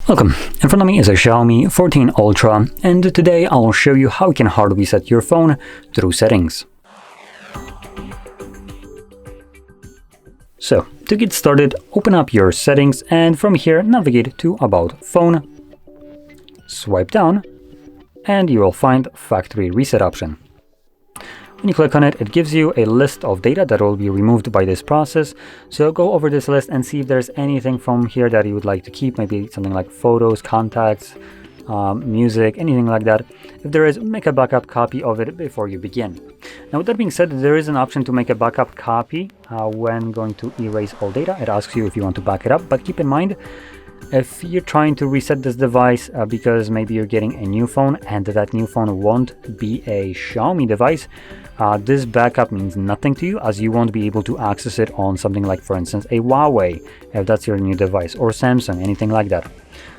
Welcome, in front of me is a Xiaomi 14 Ultra, and today I'll show you how you can hard reset your phone through settings. So, to get started, open up your settings and from here navigate to About Phone, swipe down, and you will find Factory Reset option. When you click on it, it gives you a list of data that will be removed by this process. So go over this list and see if there's anything from here that you would like to keep, maybe something like photos, contacts, music, anything like that. If there is, make a backup copy of it before you begin. Now, with that being said, there is an option to make a backup copy when going to erase all data. It asks you if you want to back it up, but keep in mind, if you're trying to reset this device because maybe you're getting a new phone and that new phone won't be a Xiaomi device, this backup means nothing to you, as you won't be able to access it on something like, for instance, a Huawei, if that's your new device, or Samsung, anything like that.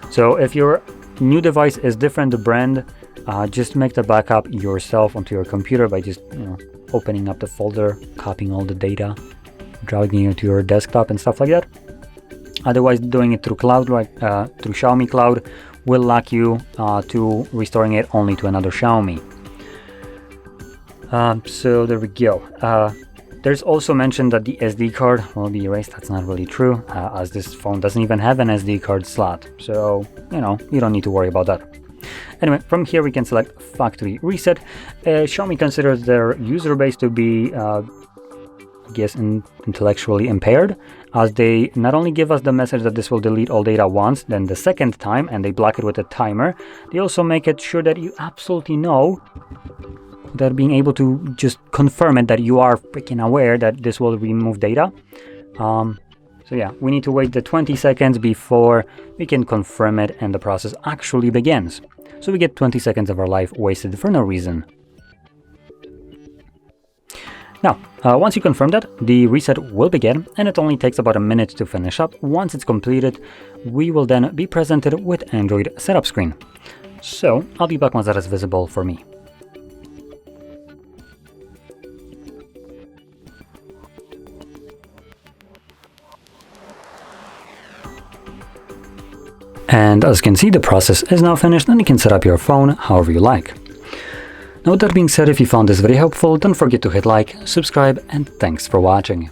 So if your new device is different brand, just make the backup yourself onto your computer by just opening up the folder, copying all the data, dragging it to your desktop and stuff like that. Otherwise, doing it through cloud, through Xiaomi Cloud, will lock you to restoring it only to another Xiaomi. So there we go. There's also mentioned that the SD card will be erased. That's not really true, as this phone doesn't even have an SD card slot. So, you don't need to worry about that. Anyway, from here we can select Factory Reset. Xiaomi considers their user base to be intellectually impaired, as they not only give us the message that this will delete all data once, then the second time, and they block it with a timer, they also make it sure that you absolutely know, that being able to just confirm it, that you are freaking aware that this will remove data. So yeah, we need to wait the 20 seconds before we can confirm it and the process actually begins. So we get 20 seconds of our life wasted for no reason. Now, once you confirm that, the reset will begin, and it only takes about a minute to finish up. Once it's completed, we will then be presented with Android setup screen. So, I'll be back once that is visible for me. And as you can see, the process is now finished, and you can set up your phone however you like. Now, with that being said, if you found this very helpful, don't forget to hit like, subscribe, and thanks for watching.